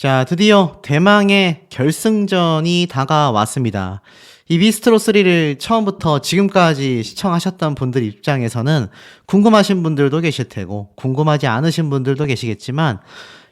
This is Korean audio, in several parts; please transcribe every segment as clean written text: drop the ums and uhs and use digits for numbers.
자, 드디어 대망의 결승전이 다가왔습니다. 이 비스트로 3를 처음부터 지금까지 시청하셨던 분들 입장에서는 궁금하신 분들도 계실 테고 궁금하지 않으신 분들도 계시겠지만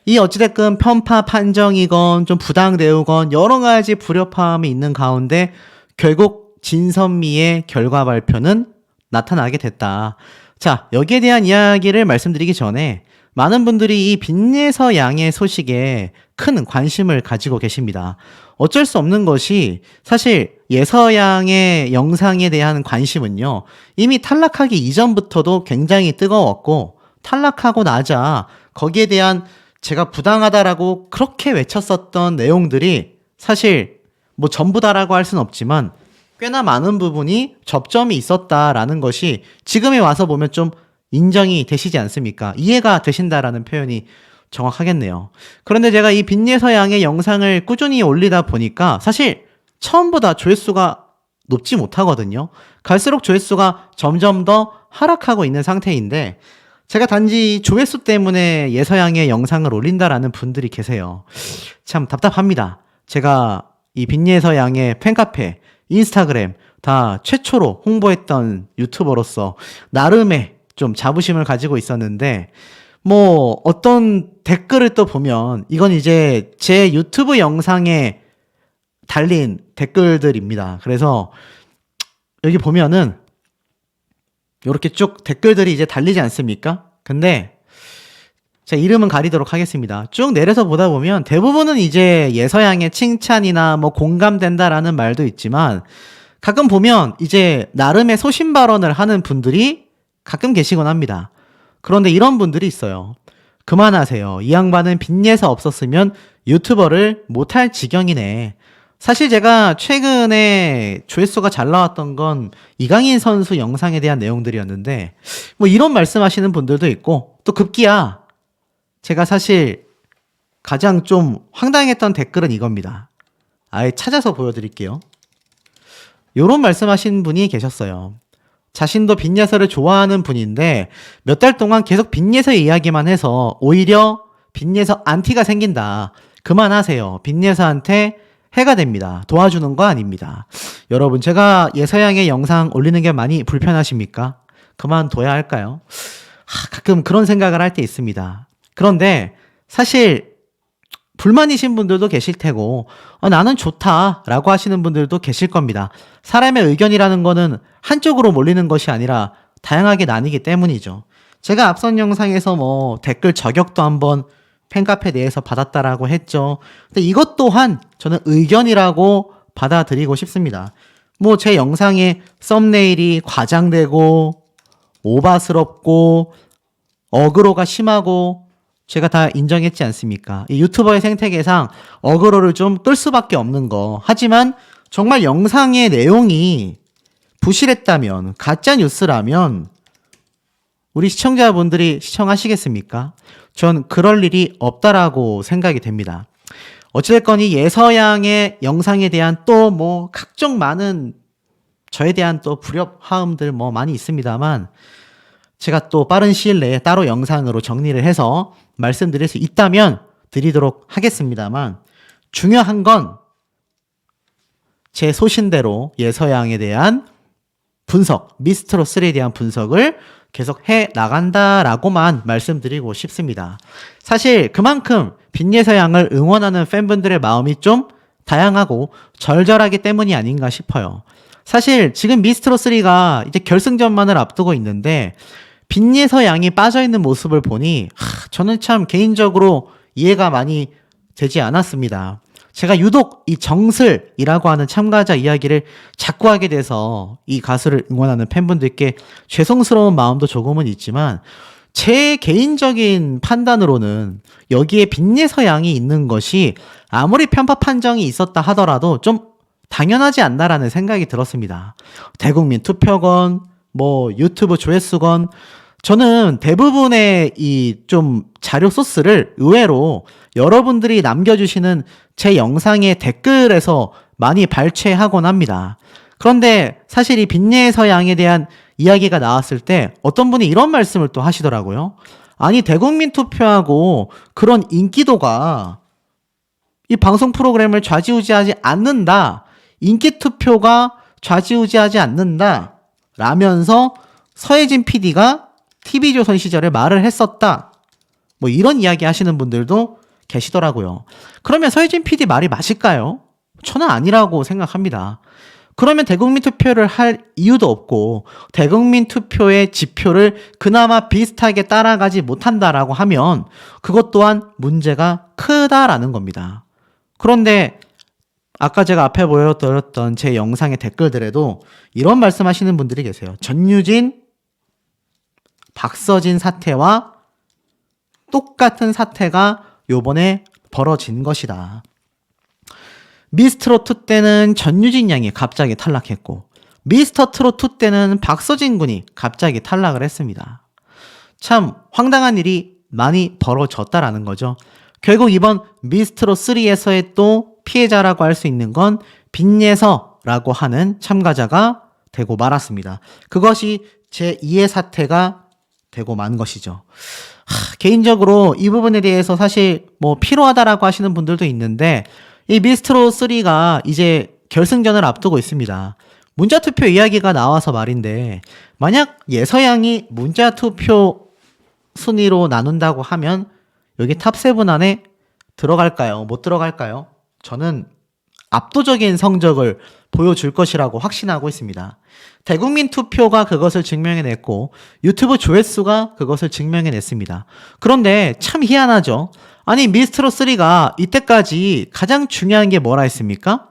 이 어찌됐건 편파 판정이건 좀 부당 대우건 여러 가지 불협화음이 있는 가운데 결국 진선미의 결과 발표는 나타나게 됐다. 자, 여기에 대한 이야기를 말씀드리기 전에 많은 분들이 이 빈예서 양의 소식에 큰 관심을 가지고 계십니다. 어쩔 수 없는 것이 사실 예서 양의 영상에 대한 관심은요, 이미 탈락하기 이전부터도 굉장히 뜨거웠고, 탈락하고 나자 거기에 대한 제가 부당하다라고 그렇게 외쳤었던 내용들이 사실 뭐 전부다라고 할 수는 없지만 꽤나 많은 부분이 접점이 있었다라는 것이 지금에 와서 보면 좀 인정이 되시지 않습니까? 이해가 되신다라는 표현이 정확하겠네요. 그런데 제가 이 빈예서 양의 영상을 꾸준히 올리다 보니까 사실 처음보다 조회수가 높지 못하거든요. 갈수록 조회수가 점점 더 하락하고 있는 상태인데 제가 단지 조회수 때문에 예서양의 영상을 올린다라는 분들이 계세요. 참 답답합니다. 제가 이 빈예서양의 팬카페, 인스타그램 다 최초로 홍보했던 유튜버로서 나름의 좀 자부심을 가지고 있었는데 뭐 어떤 댓글을 또 보면 이건 이제 제 유튜브 영상에 달린 댓글들입니다. 그래서 여기 보면은 이렇게 쭉 댓글들이 이제 달리지 않습니까? 근데 제가 이름은 가리도록 하겠습니다. 쭉 내려서 보다 보면 대부분은 이제 예서양의 칭찬이나 뭐 공감된다라는 말도 있지만 가끔 보면 이제 나름의 소신 발언을 하는 분들이 가끔 계시곤 합니다. 그런데 이런 분들이 있어요. 그만하세요. 이 양반은 빈예서 없었으면 유튜버를 못할 지경이네. 사실 제가 최근에 조회수가 잘 나왔던 건 이강인 선수 영상에 대한 내용들이었는데 뭐 이런 말씀하시는 분들도 있고 또 급기야 제가 사실 가장 좀 황당했던 댓글은 이겁니다. 아예 찾아서 보여드릴게요. 요런 말씀하신 분이 계셨어요. 자신도 빈예서를 좋아하는 분인데 몇 달 동안 계속 빈예서 이야기만 해서 오히려 빈예서 안티가 생긴다. 그만하세요. 빈예서한테 해가 됩니다. 도와주는 거 아닙니다. 여러분, 제가 예서양의 영상 올리는 게 많이 불편하십니까? 그만둬야 할까요? 가끔 그런 생각을 할 때 있습니다. 그런데 사실 불만이신 분들도 계실 테고 나는 좋다라고 하시는 분들도 계실 겁니다. 사람의 의견이라는 거는 한쪽으로 몰리는 것이 아니라 다양하게 나뉘기 때문이죠. 제가 앞선 영상에서 뭐 댓글 저격도 한번 팬카페 내에서 받았다라고 했죠. 근데 이것 또한 저는 의견이라고 받아들이고 싶습니다. 뭐 제 영상에 썸네일이 과장되고 오바스럽고 어그로가 심하고 제가 다 인정했지 않습니까? 이 유튜버의 생태계상 어그로를 좀 끌 수밖에 없는 거. 하지만 정말 영상의 내용이 부실했다면, 가짜 뉴스라면 우리 시청자분들이 시청하시겠습니까? 전 그럴 일이 없다라고 생각이 됩니다. 어찌됐건 이 예서양의 영상에 대한 또 뭐 각종 많은 저에 대한 또 불협화음들 뭐 많이 있습니다만 제가 또 빠른 시일 내에 따로 영상으로 정리를 해서 말씀드릴 수 있다면 드리도록 하겠습니다만 중요한 건 제 소신대로 예서양에 대한 분석, 미스트로 3에 대한 분석을 계속 해 나간다라고만 말씀드리고 싶습니다. 사실 그만큼 빈예서양을 응원하는 팬분들의 마음이 좀 다양하고 절절하기 때문이 아닌가 싶어요. 사실 지금 미스트로 3가 이제 결승전만을 앞두고 있는데 빈예서양이 빠져있는 모습을 보니 저는 참 개인적으로 이해가 많이 되지 않았습니다. 제가 유독 이 정슬이라고 하는 참가자 이야기를 자꾸 하게 돼서 이 가수를 응원하는 팬분들께 죄송스러운 마음도 조금은 있지만 제 개인적인 판단으로는 여기에 빈예서양이 있는 것이 아무리 편파 판정이 있었다 하더라도 좀 당연하지 않나라는 생각이 들었습니다. 대국민 투표건 뭐 유튜브 조회수건 저는 대부분의 이 좀 자료 소스를 의외로 여러분들이 남겨주시는 제 영상의 댓글에서 많이 발췌하곤 합니다. 그런데 사실 이 빈예서 양에 대한 이야기가 나왔을 때 어떤 분이 이런 말씀을 또 하시더라고요. 아니 대국민 투표하고 그런 인기도가 이 방송 프로그램을 좌지우지하지 않는다. 인기 투표가 좌지우지하지 않는다. 라면서 서혜진 PD가 TV조선 시절에 말을 했었다. 뭐 이런 이야기 하시는 분들도 계시더라고요. 그러면 서혜진 PD 말이 맞을까요? 저는 아니라고 생각합니다. 그러면 대국민 투표를 할 이유도 없고 대국민 투표의 지표를 그나마 비슷하게 따라가지 못한다라고 하면 그것 또한 문제가 크다라는 겁니다. 그런데 아까 제가 앞에 보여드렸던 제 영상의 댓글들에도 이런 말씀하시는 분들이 계세요. 전유진, 박서진 사태와 똑같은 사태가 요번에 벌어진 것이다. 미스트롯2 때는 전유진 양이 갑자기 탈락했고 미스터트롯2 때는 박서진 군이 갑자기 탈락을 했습니다. 참 황당한 일이 많이 벌어졌다라는 거죠. 결국 이번 미스트롯3에서의 또 피해자라고 할 수 있는 건 빈예서라고 하는 참가자가 되고 말았습니다. 그것이 제2의 사태가 되고 만 것이죠. 개인적으로 이 부분에 대해서 사실 뭐 필요하다라고 하시는 분들도 있는데 이 미스트롯3가 이제 결승전을 앞두고 있습니다. 문자투표 이야기가 나와서 말인데 만약 예서양이 문자투표 순위로 나눈다고 하면 여기 탑7 안에 들어갈까요? 못 들어갈까요? 저는 압도적인 성적을 보여줄 것이라고 확신하고 있습니다. 대국민 투표가 그것을 증명해냈고 유튜브 조회수가 그것을 증명해냈습니다. 그런데 참 희한하죠. 아니 미스트롯3가 이때까지 가장 중요한 게 뭐라 했습니까?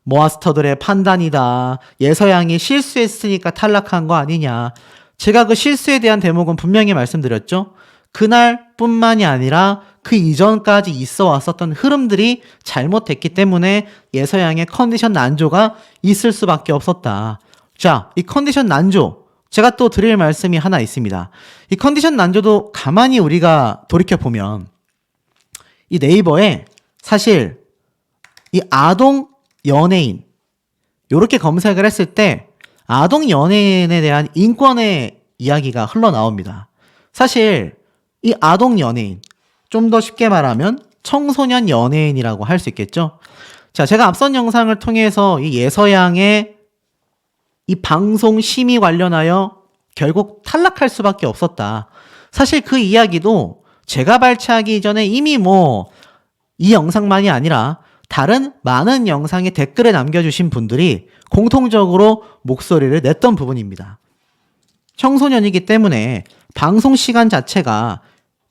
모아스터들의 판단이다. 예서양이 실수했으니까 탈락한 거 아니냐. 제가 그 실수에 대한 대목은 분명히 말씀드렸죠. 그날뿐만이 아니라 그 이전까지 있어 왔었던 흐름들이 잘못됐기 때문에 예서양의 컨디션 난조가 있을 수밖에 없었다. 자, 이 컨디션 난조 제가 또 드릴 말씀이 하나 있습니다. 이 컨디션 난조도 가만히 우리가 돌이켜보면 이 네이버에 사실 이 아동 연예인 요렇게 검색을 했을 때 아동 연예인에 대한 인권의 이야기가 흘러나옵니다. 사실 이 아동 연예인 좀 더 쉽게 말하면 청소년 연예인이라고 할 수 있겠죠. 자, 제가 앞선 영상을 통해서 이 예서양의 이 방송 심의 관련하여 결국 탈락할 수밖에 없었다. 사실 그 이야기도 제가 발췌하기 이전에 이미 이 영상만이 아니라 다른 많은 영상에 댓글에 남겨주신 분들이 공통적으로 목소리를 냈던 부분입니다. 청소년이기 때문에 방송 시간 자체가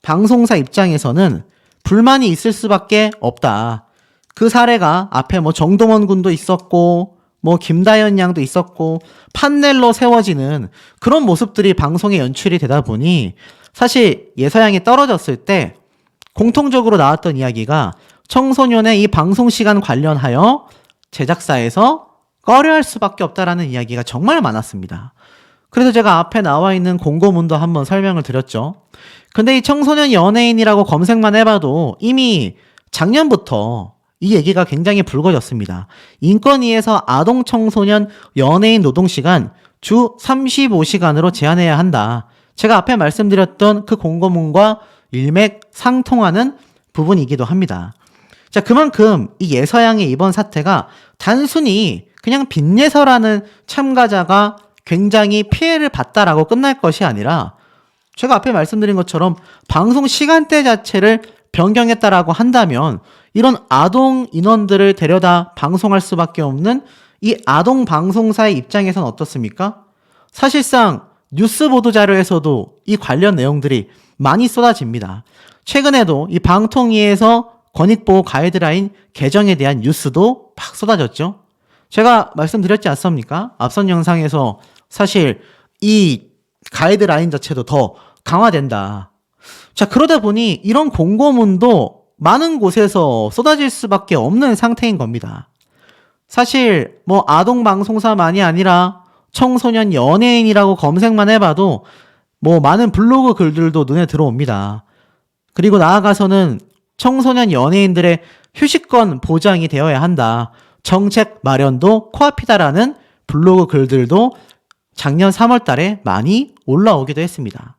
방송사 입장에서는 불만이 있을 수밖에 없다. 그 사례가 앞에 정동원 군도 있었고 김다연 양도 있었고 판넬로 세워지는 그런 모습들이 방송에 연출이 되다 보니 사실 예서양이 떨어졌을 때 공통적으로 나왔던 이야기가 청소년의 이 방송 시간 관련하여 제작사에서 꺼려할 수밖에 없다라는 이야기가 정말 많았습니다. 그래서 제가 앞에 나와 있는 공고문도 한번 설명을 드렸죠. 근데 이 청소년 연예인이라고 검색만 해봐도 이미 작년부터 이 얘기가 굉장히 불거졌습니다. 인권위에서 아동 청소년 연예인 노동시간 주 35시간으로 제한해야 한다. 제가 앞에 말씀드렸던 그 공고문과 일맥상통하는 부분이기도 합니다. 자, 그만큼 이 예서양의 이번 사태가 단순히 그냥 빈예서라는 참가자가 굉장히 피해를 봤다라고 끝날 것이 아니라 제가 앞에 말씀드린 것처럼 방송 시간대 자체를 변경했다라고 한다면 이런 아동 인원들을 데려다 방송할 수밖에 없는 이 아동 방송사의 입장에선 어떻습니까? 사실상 뉴스 보도 자료에서도 이 관련 내용들이 많이 쏟아집니다. 최근에도 이 방통위에서 권익보호 가이드라인 개정에 대한 뉴스도 막 쏟아졌죠. 제가 말씀드렸지 않습니까? 앞선 영상에서 사실 이 가이드라인 자체도 더 강화된다. 자, 그러다 보니 이런 공고문도 많은 곳에서 쏟아질 수밖에 없는 상태인 겁니다. 사실 아동 방송사만이 아니라 청소년 연예인이라고 검색만 해봐도 많은 블로그 글들도 눈에 들어옵니다. 그리고 나아가서는 청소년 연예인들의 휴식권 보장이 되어야 한다. 정책 마련도 코앞이다라는 블로그 글들도 작년 3월 달에 많이 올라오기도 했습니다.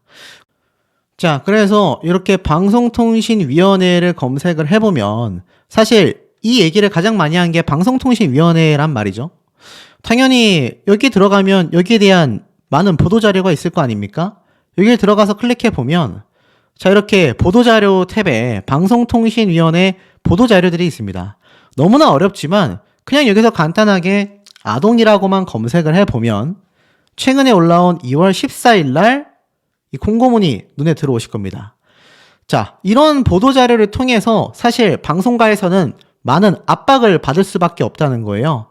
자, 그래서 이렇게 방송통신위원회를 검색을 해보면 사실 이 얘기를 가장 많이 한 게 방송통신위원회란 말이죠. 당연히 여기 들어가면 여기에 대한 많은 보도자료가 있을 거 아닙니까? 여기를 들어가서 클릭해 보면 자, 이렇게 보도자료 탭에 방송통신위원회 보도자료들이 있습니다. 너무나 어렵지만 그냥 여기서 간단하게 아동이라고만 검색을 해보면 최근에 올라온 2월 14일 날 이 공고문이 눈에 들어오실 겁니다. 자, 이런 보도자료를 통해서 사실 방송가에서는 많은 압박을 받을 수밖에 없다는 거예요.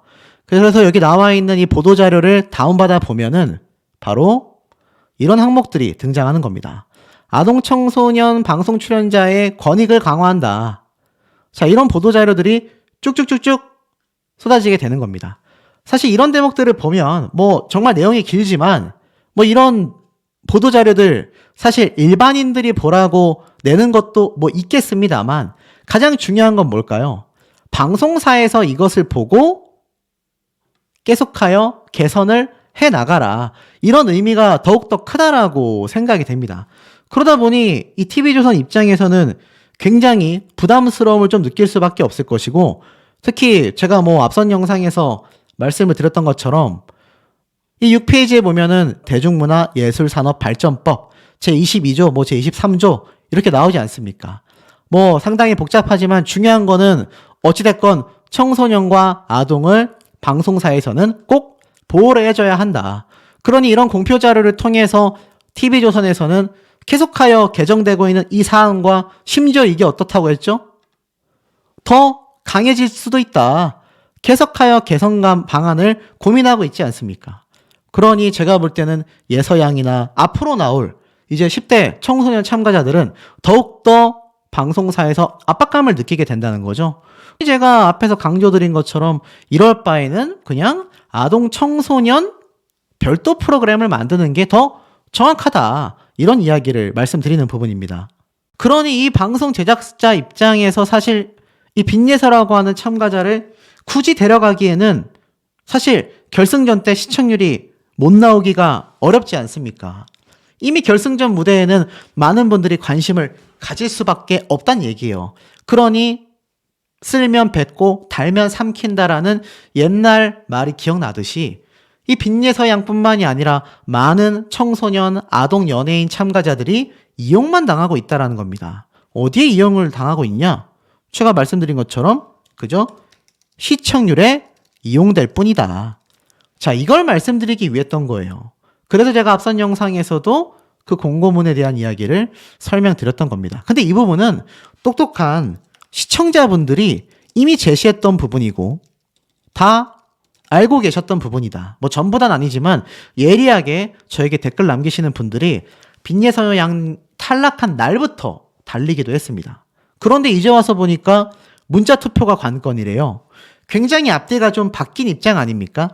그래서 여기 나와 있는 이 보도자료를 다운받아 보면은 바로 이런 항목들이 등장하는 겁니다. 아동 청소년 방송 출연자의 권익을 강화한다. 자, 이런 보도자료들이 쭉쭉쭉쭉 쏟아지게 되는 겁니다. 사실 이런 대목들을 보면 뭐 정말 내용이 길지만 뭐 이런 보도자료들 사실 일반인들이 보라고 내는 것도 뭐 있겠습니다만 가장 중요한 건 뭘까요? 방송사에서 이것을 보고 계속하여 개선을 해 나가라. 이런 의미가 더욱더 크다라고 생각이 됩니다. 그러다 보니 이 TV조선 입장에서는 굉장히 부담스러움을 좀 느낄 수밖에 없을 것이고 특히 제가 뭐 앞선 영상에서 말씀을 드렸던 것처럼 이 6페이지에 보면은 대중문화예술산업발전법 제22조, 뭐 제23조 이렇게 나오지 않습니까? 뭐 상당히 복잡하지만 중요한 거는 어찌됐건 청소년과 아동을 방송사에서는 꼭 보호를 해줘야 한다. 그러니 이런 공표 자료를 통해서 TV조선에서는 계속하여 개정되고 있는 이 사안과 심지어 이게 어떻다고 했죠? 더 강해질 수도 있다. 계속하여 개선감 방안을 고민하고 있지 않습니까? 그러니 제가 볼 때는 예서양이나 앞으로 나올 이제 10대 청소년 참가자들은 더욱더 방송사에서 압박감을 느끼게 된다는 거죠. 제가 앞에서 강조드린 것처럼 이럴 바에는 그냥 아동 청소년 별도 프로그램을 만드는 게 더 정확하다. 이런 이야기를 말씀드리는 부분입니다. 그러니 이 방송 제작자 입장에서 사실 이 빈예서라고 하는 참가자를 굳이 데려가기에는 사실 결승전 때 시청률이 못 나오기가 어렵지 않습니까? 이미 결승전 무대에는 많은 분들이 관심을 가질 수밖에 없다는 얘기예요. 그러니 쓸면 뱉고 달면 삼킨다라는 옛날 말이 기억나듯이 이 빈예서양뿐만이 아니라 많은 청소년, 아동 연예인 참가자들이 이용만 당하고 있다는 겁니다. 어디에 이용을 당하고 있냐? 제가 말씀드린 것처럼 그죠? 시청률에 이용될 뿐이다. 자, 이걸 말씀드리기 위했던 거예요. 그래서 제가 앞선 영상에서도 그 공고문에 대한 이야기를 설명드렸던 겁니다. 근데 이 부분은 똑똑한 시청자분들이 이미 제시했던 부분이고 다 알고 계셨던 부분이다. 뭐 전부 다는 아니지만 예리하게 저에게 댓글 남기시는 분들이 빈예서양 탈락한 날부터 달리기도 했습니다. 그런데 이제 와서 보니까 문자 투표가 관건이래요. 굉장히 앞뒤가 좀 바뀐 입장 아닙니까?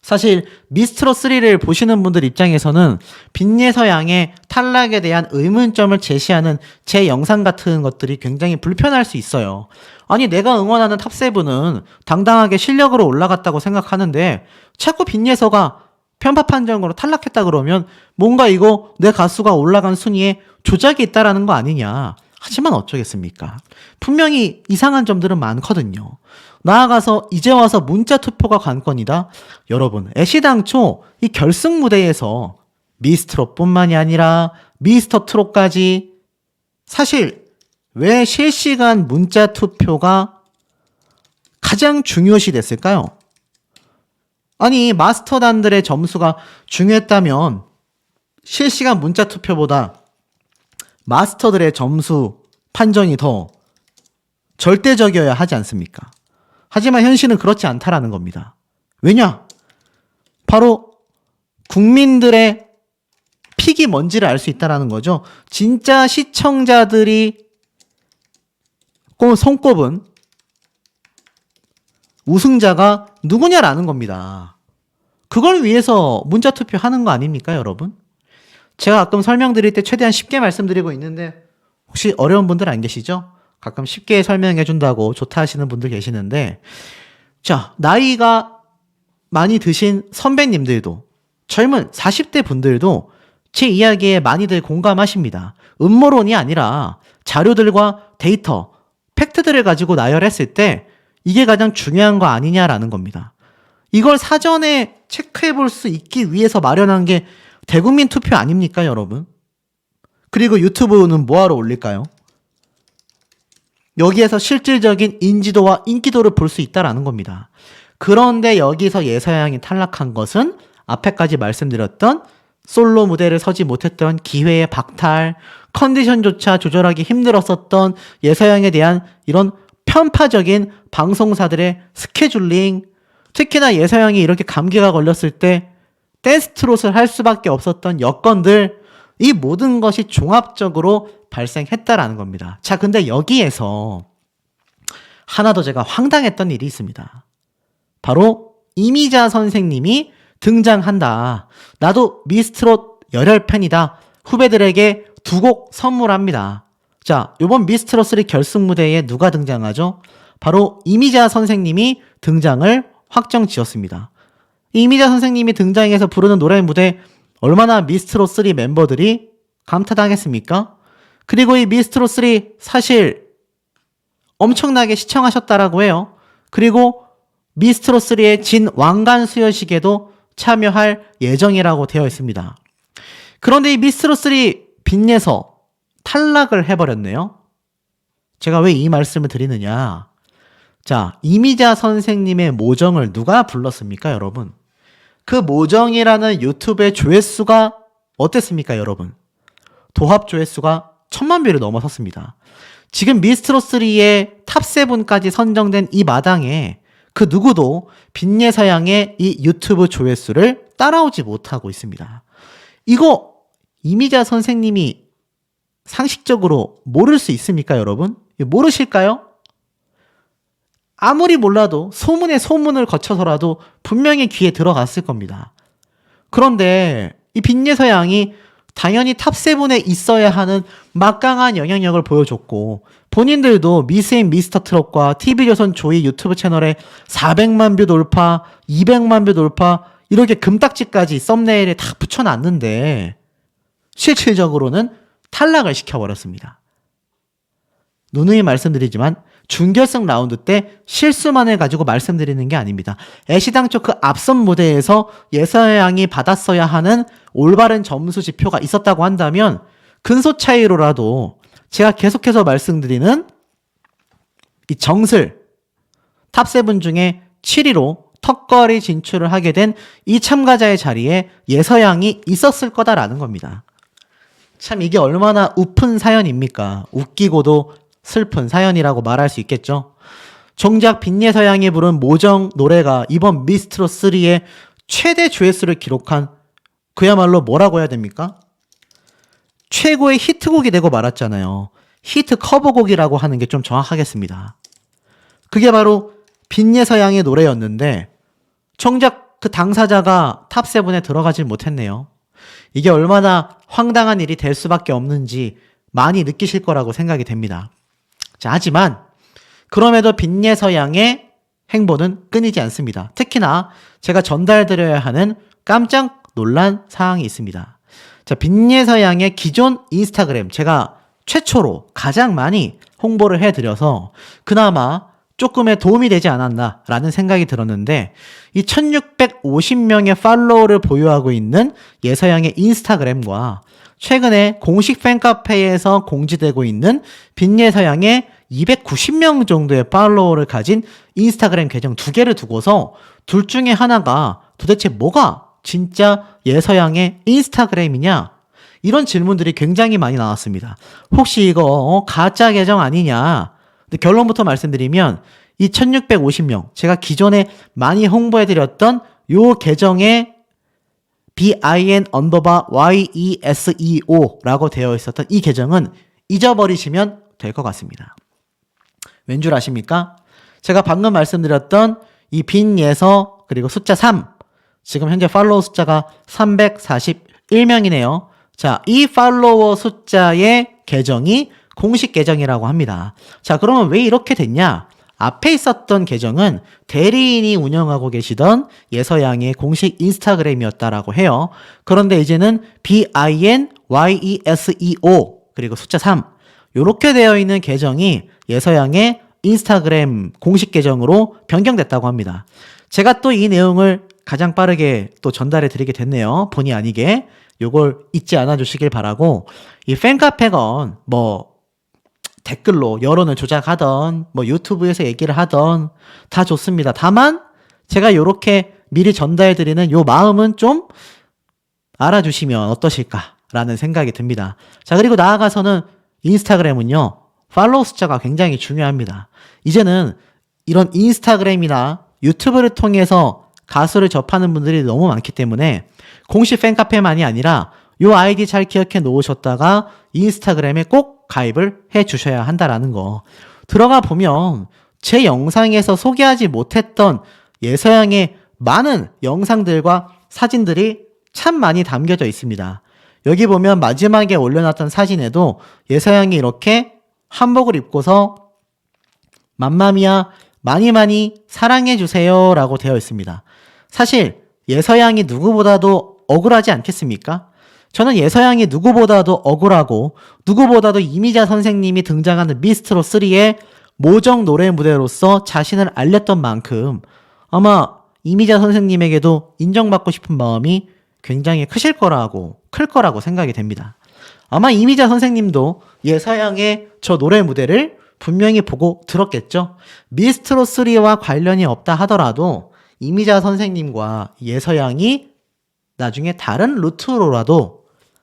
사실 미스트롯3를 보시는 분들 입장에서는 빈예서양의 탈락에 대한 의문점을 제시하는 제 영상 같은 것들이 굉장히 불편할 수 있어요. 아니 내가 응원하는 탑7은 당당하게 실력으로 올라갔다고 생각하는데 자꾸 빈예서가 편파 판정으로 탈락했다 그러면 뭔가 이거 내 가수가 올라간 순위에 조작이 있다라는 거 아니냐. 하지만 어쩌겠습니까? 분명히 이상한 점들은 많거든요. 나아가서 이제 와서 문자 투표가 관건이다. 여러분, 애시당초 이 결승 무대에서 미스트롯뿐만이 아니라 미스터 트롯까지 사실 왜 실시간 문자 투표가 가장 중요시 됐을까요? 아니, 마스터단들의 점수가 중요했다면 실시간 문자 투표보다 마스터들의 점수 판정이 더 절대적이어야 하지 않습니까? 하지만 현실은 그렇지 않다라는 겁니다. 왜냐? 바로 국민들의 픽이 뭔지를 알 수 있다는 거죠. 진짜 시청자들이 손꼽은 우승자가 누구냐라는 겁니다. 그걸 위해서 문자 투표하는 거 아닙니까, 여러분? 제가 가끔 설명드릴 때 최대한 쉽게 말씀드리고 있는데 혹시 어려운 분들 안 계시죠? 가끔 쉽게 설명해 준다고 좋다 하시는 분들 계시는데 자, 나이가 많이 드신 선배님들도 젊은 40대 분들도 제 이야기에 많이들 공감하십니다. 음모론이 아니라 자료들과 데이터, 팩트들을 가지고 나열했을 때 이게 가장 중요한 거 아니냐라는 겁니다. 이걸 사전에 체크해 볼 수 있기 위해서 마련한 게 대국민 투표 아닙니까, 여러분? 그리고 유튜브는 뭐하러 올릴까요? 여기에서 실질적인 인지도와 인기도를 볼 수 있다라는 겁니다. 그런데 여기서 예서양이 탈락한 것은 앞에까지 말씀드렸던 솔로 무대를 서지 못했던 기회의 박탈, 컨디션조차 조절하기 힘들었었던 예서양에 대한 이런 편파적인 방송사들의 스케줄링, 특히나 예서양이 이렇게 감기가 걸렸을 때 댄스 트롯을 할 수밖에 없었던 여건들, 이 모든 것이 종합적으로 발생했다라는 겁니다. 자, 근데 여기에서 하나 더 제가 황당했던 일이 있습니다. 바로 이미자 선생님이 등장한다. 나도 미스트롯 열혈 팬이다. 후배들에게 2곡 선물합니다. 자, 이번 미스트롯 3 결승 무대에 누가 등장하죠? 바로 이미자 선생님이 등장을 확정 지었습니다. 이미자 선생님이 등장해서 부르는 노래 무대 얼마나 미스트롯 3 멤버들이 감탄하겠습니까? 그리고 이 미스트롯 3 사실 엄청나게 시청하셨다라고 해요. 그리고 미스트롯 3의 진 왕관 수여식에도 참여할 예정이라고 되어 있습니다. 그런데 이 미스트롯 3 빚내서 탈락을 해버렸네요. 제가 왜 이 말씀을 드리느냐. 자, 이미자 선생님의 모정을 누가 불렀습니까, 여러분? 그 모정이라는 유튜브의 조회수가 어땠습니까, 여러분? 도합 조회수가 1000만 뷰를 넘어섰습니다. 지금 미스트롯 3의 탑7까지 선정된 이 마당에 그 누구도 빚예서양의 이 유튜브 조회수를 따라오지 못하고 있습니다. 이거 이미자 선생님이 상식적으로 모를 수 있습니까, 여러분? 모르실까요? 아무리 몰라도 소문에 소문을 거쳐서라도 분명히 귀에 들어갔을 겁니다. 그런데 이 빚예서양이 당연히 탑7에 있어야 하는 막강한 영향력을 보여줬고, 본인들도 미스앤 미스터 트롯과 TV조선 조이 유튜브 채널에 400만 뷰 돌파, 200만 뷰 돌파, 이렇게 금딱지까지 썸네일에 다 붙여놨는데 실질적으로는 탈락을 시켜버렸습니다. 누누이 말씀드리지만 준결승 라운드 때 실수만을 가지고 말씀드리는 게 아닙니다. 애시당초 그 앞선 무대에서 예서양이 받았어야 하는 올바른 점수 지표가 있었다고 한다면 근소 차이로라도 제가 계속해서 말씀드리는 이 정슬 탑7 중에 7위로 턱걸이 진출을 하게 된 이 참가자의 자리에 예서양이 있었을 거다라는 겁니다. 참 이게 얼마나 우픈 사연입니까? 웃기고도 슬픈 사연이라고 말할 수 있겠죠. 정작 빚예서양이 부른 모정 노래가 이번 미스트롯 3의 최대 조회수를 기록한 그야말로 뭐라고 해야 됩니까? 최고의 히트곡이 되고 말았잖아요. 히트 커버곡이라고 하는 게 좀 정확하겠습니다. 그게 바로 빚예서양의 노래였는데 정작 그 당사자가 탑7에 들어가질 못했네요. 이게 얼마나 황당한 일이 될 수밖에 없는지 많이 느끼실 거라고 생각이 됩니다. 자, 하지만 그럼에도 빚예서양의 행보는 끊이지 않습니다. 특히나 제가 전달드려야 하는 깜짝 놀란 사항이 있습니다. 자, 빚예서양의 기존 인스타그램 제가 최초로 가장 많이 홍보를 해드려서 그나마 조금의 도움이 되지 않았나라는 생각이 들었는데 이 1650명의 팔로워를 보유하고 있는 예서양의 인스타그램과 최근에 공식 팬카페에서 공지되고 있는 빚예서양의 290명 정도의 팔로워를 가진 인스타그램 계정 2개를 두고서 둘 중에 하나가 도대체 뭐가 진짜 예서양의 인스타그램이냐? 이런 질문들이 굉장히 많이 나왔습니다. 혹시 이거 가짜 계정 아니냐? 근데 결론부터 말씀드리면 이 1650명 제가 기존에 많이 홍보해드렸던 요 계정의 bin_YESEO라고 되어 있었던 이 계정은 잊어버리시면 될 것 같습니다. 왠 줄 아십니까? 제가 방금 말씀드렸던 이 빚예서 그리고 숫자 3 지금 현재 팔로워 숫자가 341명이네요. 자, 이 팔로워 숫자의 계정이 공식 계정이라고 합니다. 자, 그러면 왜 이렇게 됐냐? 앞에 있었던 계정은 대리인이 운영하고 계시던 예서양의 공식 인스타그램이었다라고 해요. 그런데 이제는 BINYESEO 그리고 숫자 3 이렇게 되어 있는 계정이 예서양의 인스타그램 공식 계정으로 변경됐다고 합니다. 제가 또 이 내용을 가장 빠르게 또 전달해 드리게 됐네요. 본의 아니게. 요걸 잊지 않아 주시길 바라고, 이 팬카페건 뭐 댓글로 여론을 조작하던 뭐 유튜브에서 얘기를 하던 다 좋습니다. 다만 제가 요렇게 미리 전달해 드리는 요 마음은 좀 알아주시면 어떠실까라는 생각이 듭니다. 자, 그리고 나아가서는 인스타그램은요, 팔로우 숫자가 굉장히 중요합니다. 이제는 이런 인스타그램이나 유튜브를 통해서 가수를 접하는 분들이 너무 많기 때문에 공식 팬카페만이 아니라 요 아이디 잘 기억해 놓으셨다가 인스타그램에 꼭 가입을 해 주셔야 한다라는 거. 들어가 보면 제 영상에서 소개하지 못했던 예서양의 많은 영상들과 사진들이 참 많이 담겨져 있습니다. 여기 보면 마지막에 올려놨던 사진에도 예서양이 이렇게 한복을 입고서 맘마미아 많이 많이 사랑해주세요 라고 되어 있습니다. 사실 예서양이 누구보다도 억울하지 않겠습니까? 저는 예서양이 누구보다도 억울하고 누구보다도 이미자 선생님이 등장하는 미스트롯3의 모정 노래 무대로서 자신을 알렸던 만큼 아마 이미자 선생님에게도 인정받고 싶은 마음이 굉장히 클 거라고 생각이 됩니다. 아마 이미자 선생님도 예서양의 저 노래 무대를 분명히 보고 들었겠죠. 미스트롯3와 관련이 없다 하더라도 이미자 선생님과 예서양이 나중에 다른 루트로라도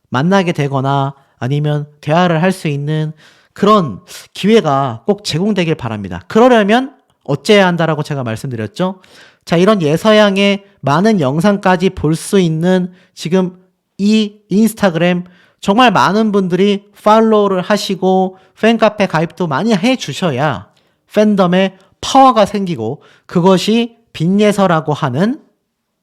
만나게 되거나 아니면 대화를 할 수 있는 그런 기회가 꼭 제공되길 바랍니다. 그러려면 어째야 한다라고 제가 말씀드렸죠. 자, 이런 예서양의 많은 영상까지 볼 수 있는 지금 이 인스타그램 정말 많은 분들이 팔로우를 하시고 팬카페 가입도 많이 해주셔야 팬덤에 파워가 생기고 그것이 빈예서라고 하는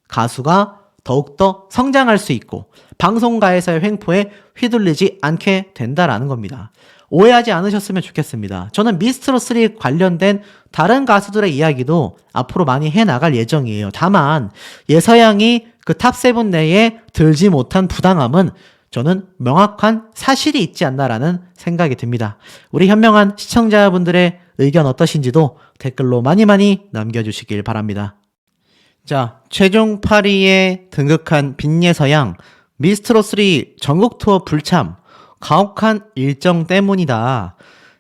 가수가 더욱더 성장할 수 있고 방송가에서의 횡포에 휘둘리지 않게 된다라는 겁니다. 오해하지 않으셨으면 좋겠습니다. 저는 미스트롯3 관련된 다른 가수들의 이야기도 앞으로 많이 해나갈 예정이에요. 다만 예서양이 그 탑7 내에 들지 못한 부당함은 저는 명확한 사실이 있지 않나라는 생각이 듭니다. 우리 현명한 시청자분들의 의견 어떠신지도 댓글로 많이 남겨주시길 바랍니다. 자, 최종 8위에 등극한 빈예서양, 미스트롯3 전국 투어 불참, 가혹한 일정 때문이다.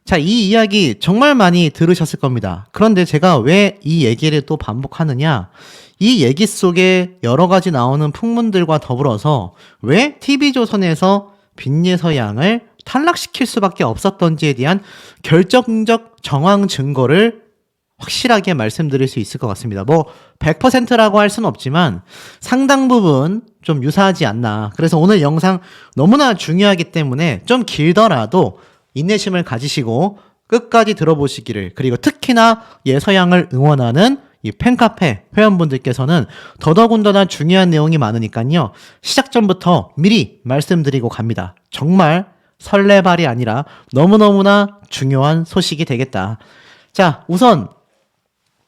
자, 이 이야기 정말 많이 들으셨을 겁니다. 그런데 제가 왜 이 얘기를 또 반복하느냐? 이 얘기 속에 여러 가지 나오는 풍문들과 더불어서 왜 TV조선에서 빈예서양을 탈락시킬 수밖에 없었던지에 대한 결정적 정황 증거를 확실하게 말씀드릴 수 있을 것 같습니다. 뭐 100%라고 할 수는 없지만 상당 부분 좀 유사하지 않나. 그래서 오늘 영상 너무나 중요하기 때문에 좀 길더라도 인내심을 가지시고 끝까지 들어보시기를, 그리고 특히나 예서양을 응원하는 이 팬카페 회원분들께서는 더더군다나 중요한 내용이 많으니까요. 시작 전부터 미리 말씀드리고 갑니다. 정말 설레발이 아니라 너무너무나 중요한 소식이 되겠다. 자, 우선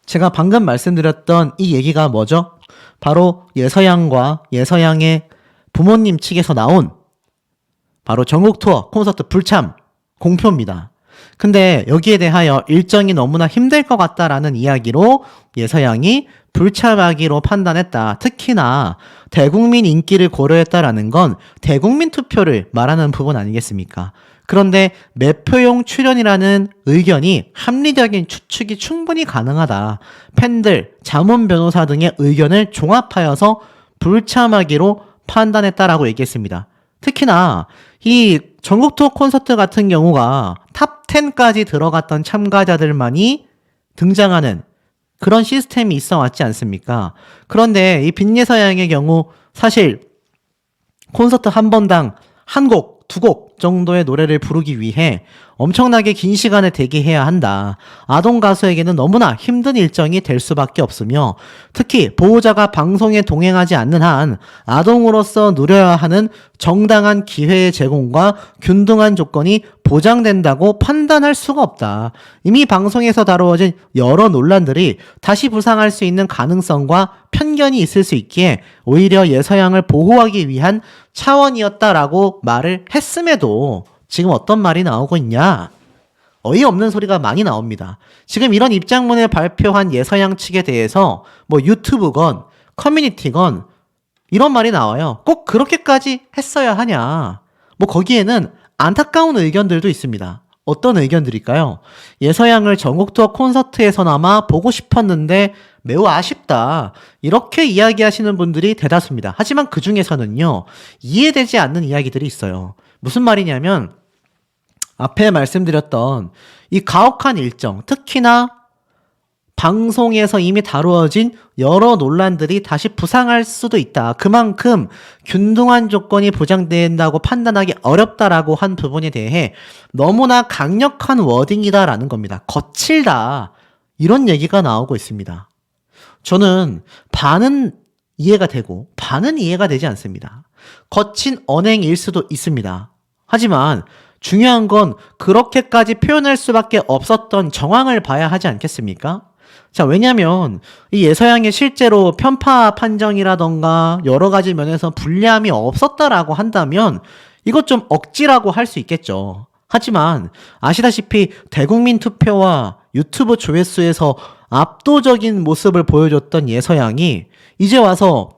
제가 방금 말씀드렸던 이 얘기가 뭐죠? 바로 예서양과 예서양의 부모님 측에서 나온 바로 전국 투어 콘서트 불참 공표입니다. 근데 여기에 대하여 일정이 너무나 힘들 것 같다라는 이야기로 예서양이 불참하기로 판단했다. 특히나 대국민 인기를 고려했다라는 건 대국민 투표를 말하는 부분 아니겠습니까? 그런데 매표용 출연이라는 의견이 합리적인 추측이 충분히 가능하다. 팬들, 자문 변호사 등의 의견을 종합하여서 불참하기로 판단했다라고 얘기했습니다. 특히나 이 전국 투어 콘서트 같은 경우가 탑10까지 들어갔던 참가자들만이 등장하는 그런 시스템이 있어 왔지 않습니까? 그런데 이 빈예서양의 경우 사실 콘서트 한 번당 한 곡, 두 곡 정도의 노래를 부르기 위해 엄청나게 긴 시간을 대기해야 한다. 아동 가수에게는 너무나 힘든 일정이 될 수밖에 없으며 특히 보호자가 방송에 동행하지 않는 한 아동으로서 누려야 하는 정당한 기회의 제공과 균등한 조건이 보장된다고 판단할 수가 없다. 이미 방송에서 다루어진 여러 논란들이 다시 부상할 수 있는 가능성과 편견이 있을 수 있기에 오히려 예서양을 보호하기 위한 차원이었다라고 말을 했음에도 지금 어떤 말이 나오고 있냐? 어이없는 소리가 많이 나옵니다. 지금 이런 입장문을 발표한 예서양 측에 대해서 뭐 유튜브건 커뮤니티건 이런 말이 나와요. 꼭 그렇게까지 했어야 하냐. 뭐 거기에는 안타까운 의견들도 있습니다. 어떤 의견들일까요? 예서양을 전국 투어 콘서트에서나마 보고 싶었는데 매우 아쉽다. 이렇게 이야기하시는 분들이 대다수입니다. 하지만 그 중에서는요, 이해되지 않는 이야기들이 있어요. 무슨 말이냐면, 앞에 말씀드렸던 이 가혹한 일정, 특히나 방송에서 이미 다루어진 여러 논란들이 다시 부상할 수도 있다. 그만큼 균등한 조건이 보장된다고 판단하기 어렵다라고 한 부분에 대해 너무나 강력한 워딩이다라는 겁니다. 거칠다. 이런 얘기가 나오고 있습니다. 저는 반은 이해가 되고 반은 이해가 되지 않습니다. 거친 언행일 수도 있습니다. 하지만 중요한 건 그렇게까지 표현할 수밖에 없었던 정황을 봐야 하지 않겠습니까? 자, 왜냐면 이 예서양이 실제로 편파 판정이라던가 여러 가지 면에서 불리함이 없었다라고 한다면 이것 좀 억지라고 할 수 있겠죠. 하지만 아시다시피 대국민 투표와 유튜브 조회수에서 압도적인 모습을 보여줬던 예서양이 이제 와서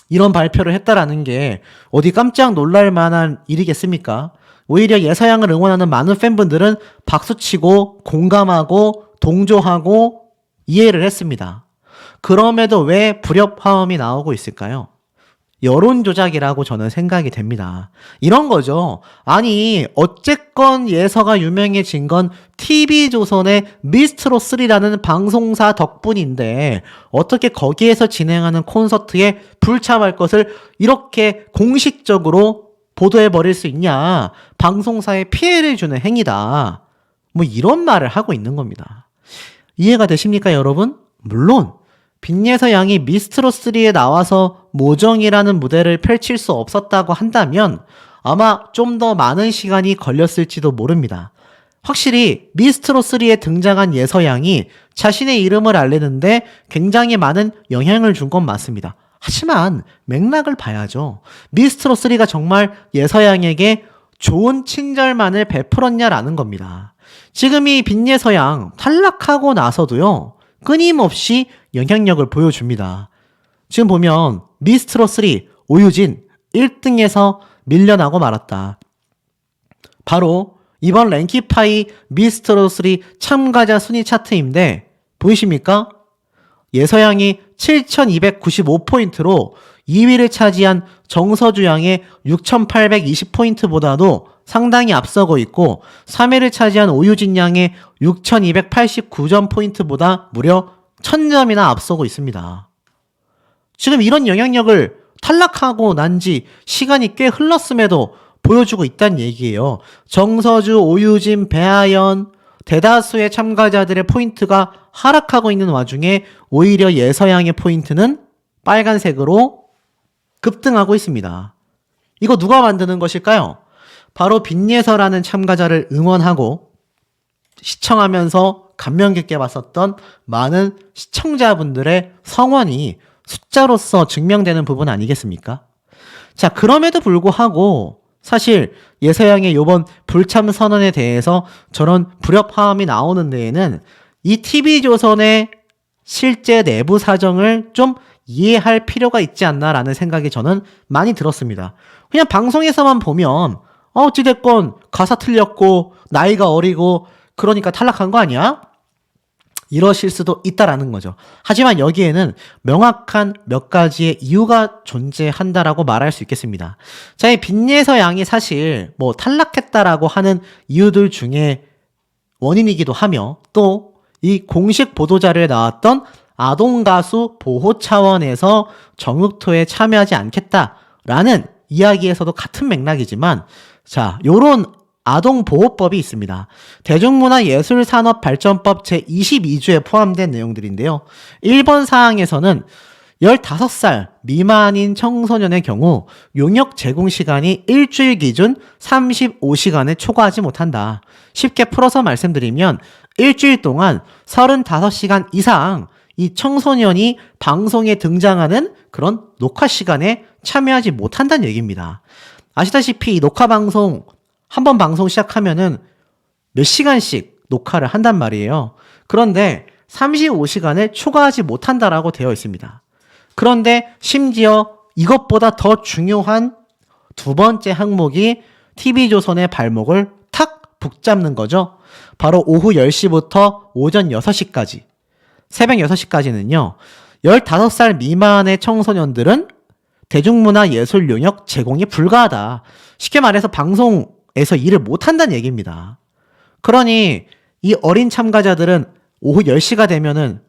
이런 발표를 했다라는 게 어디 깜짝 놀랄 만한 일이겠습니까? 오히려 예서양을 응원하는 많은 팬분들은 박수치고 공감하고 동조하고 이해를 했습니다. 그럼에도 왜 불협화음이 나오고 있을까요? 여론 조작이라고 저는 생각이 됩니다. 이런 거죠. 아니, 어쨌건 예서가 유명해진 건 TV조선의 미스트롯3라는 방송사 덕분인데 어떻게 거기에서 진행하는 콘서트에 불참할 것을 이렇게 공식적으로 보도해버릴 수 있냐. 방송사에 피해를 주는 행위다. 뭐 이런 말을 하고 있는 겁니다. 이해가 되십니까, 여러분? 물론 빈예서 양이 미스트롯3에 나와서 모정이라는 무대를 펼칠 수 없었다고 한다면 아마 좀 더 많은 시간이 걸렸을지도 모릅니다. 확실히 미스트롯3에 등장한 예서 양이 자신의 이름을 알리는데 굉장히 많은 영향을 준 건 맞습니다. 하지만 맥락을 봐야죠. 미스트롯3가 정말 예서 양에게 좋은 친절만을 베풀었냐라는 겁니다. 지금 이 빈예서 양 탈락하고 나서도요, 끊임없이 영향력을 보여줍니다. 지금 보면 미스트롯3 오유진 1등에서 밀려나고 말았다. 바로 이번 랭키파이 미스트롯3 참가자 순위 차트인데 보이십니까? 예서양이 7,295포인트로 2위를 차지한 정서주 양의 6,820포인트보다도 상당히 앞서고 있고 3위를 차지한 오유진 양의 6,289점 포인트보다 무려 1,000점이나 앞서고 있습니다. 지금 이런 영향력을 탈락하고 난 지 시간이 꽤 흘렀음에도 보여주고 있다는 얘기예요. 정서주, 오유진, 배아연 대다수의 참가자들의 포인트가 하락하고 있는 와중에 오히려 예서양의 포인트는 빨간색으로 급등하고 있습니다. 이거 누가 만드는 것일까요? 바로 빈예서라는 참가자를 응원하고 시청하면서 감명 깊게 봤었던 많은 시청자분들의 성원이 숫자로서 증명되는 부분 아니겠습니까? 자, 그럼에도 불구하고 사실 예서양의 요번 불참 선언에 대해서 저런 불협화음이 나오는 데에는 이 TV조선의 실제 내부 사정을 좀 이해할 필요가 있지 않나라는 생각이 저는 많이 들었습니다. 그냥 방송에서만 보면 어찌됐건 가사 틀렸고 나이가 어리고 그러니까 탈락한 거 아니야? 이러실 수도 있다라는 거죠. 하지만 여기에는 명확한 몇 가지의 이유가 존재한다라고 말할 수 있겠습니다. 자, 이 빈예서 양이 사실 뭐 탈락했다라고 하는 이유들 중에 원인이기도 하며 또 이 공식 보도자료에 나왔던 아동가수 보호 차원에서 정육토에 참여하지 않겠다라는 이야기에서도 같은 맥락이지만 자, 요런 아동보호법이 있습니다. 대중문화예술산업발전법 제22조에 포함된 내용들인데요. 1번 사항에서는 15살 미만인 청소년의 경우 용역 제공 시간이 일주일 기준 35시간을 초과하지 못한다. 쉽게 풀어서 말씀드리면 일주일 동안 35시간 이상 이 청소년이 방송에 등장하는 그런 녹화 시간에 참여하지 못한다는 얘기입니다. 아시다시피 이 녹화 방송 한번 방송 시작하면은 몇 시간씩 녹화를 한단 말이에요. 그런데 35시간을 초과하지 못한다라고 되어 있습니다. 그런데 심지어 이것보다 더 중요한 두 번째 항목이 TV조선의 발목을 탁 붙잡는 거죠. 바로 오후 10시부터 오전 6시까지, 새벽 6시까지는요. 15살 미만의 청소년들은 대중문화 예술 용역 제공이 불가하다. 쉽게 말해서 방송에서 일을 못한다는 얘기입니다. 그러니 이 어린 참가자들은 오후 10시가 되면은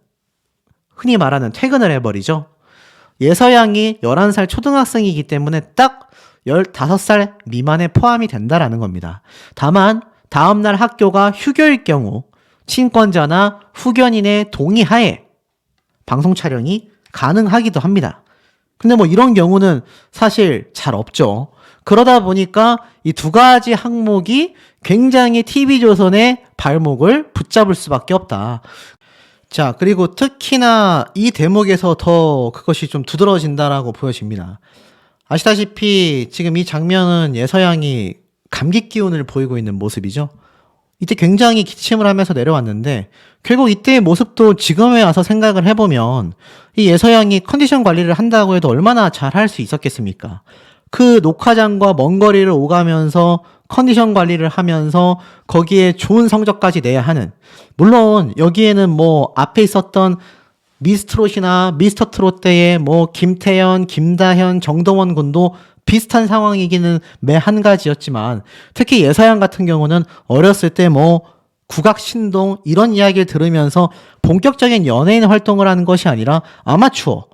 흔히 말하는 퇴근을 해버리죠. 예서양이 11살 초등학생이기 때문에 딱 15살 미만에 포함이 된다라는 겁니다. 다만 다음날 학교가 휴교일 경우 친권자나 후견인의 동의하에 방송 촬영이 가능하기도 합니다. 근데 뭐 이런 경우는 사실 잘 없죠. 그러다 보니까 이 두 가지 항목이 굉장히 TV조선의 발목을 붙잡을 수밖에 없다. 자, 그리고 특히나 이 대목에서 더 그것이 좀 두드러진다라고 보여집니다. 아시다시피 지금 이 장면은 예서양이 감기 기운을 보이고 있는 모습이죠. 이때 굉장히 기침을 하면서 내려왔는데 결국 이때의 모습도 지금에 와서 생각을 해보면 이 예서양이 컨디션 관리를 한다고 해도 얼마나 잘 할 수 있었겠습니까? 그 녹화장과 먼 거리를 오가면서 컨디션 관리를 하면서 거기에 좋은 성적까지 내야 하는, 물론 여기에는 뭐 앞에 있었던 미스트롯이나 미스터 트롯 때의 뭐 김태현, 김다현, 정동원 군도 비슷한 상황이기는 매 한 가지였지만 특히 예서양 같은 경우는 어렸을 때 뭐 국악 신동 이런 이야기를 들으면서 본격적인 연예인 활동을 하는 것이 아니라 아마추어,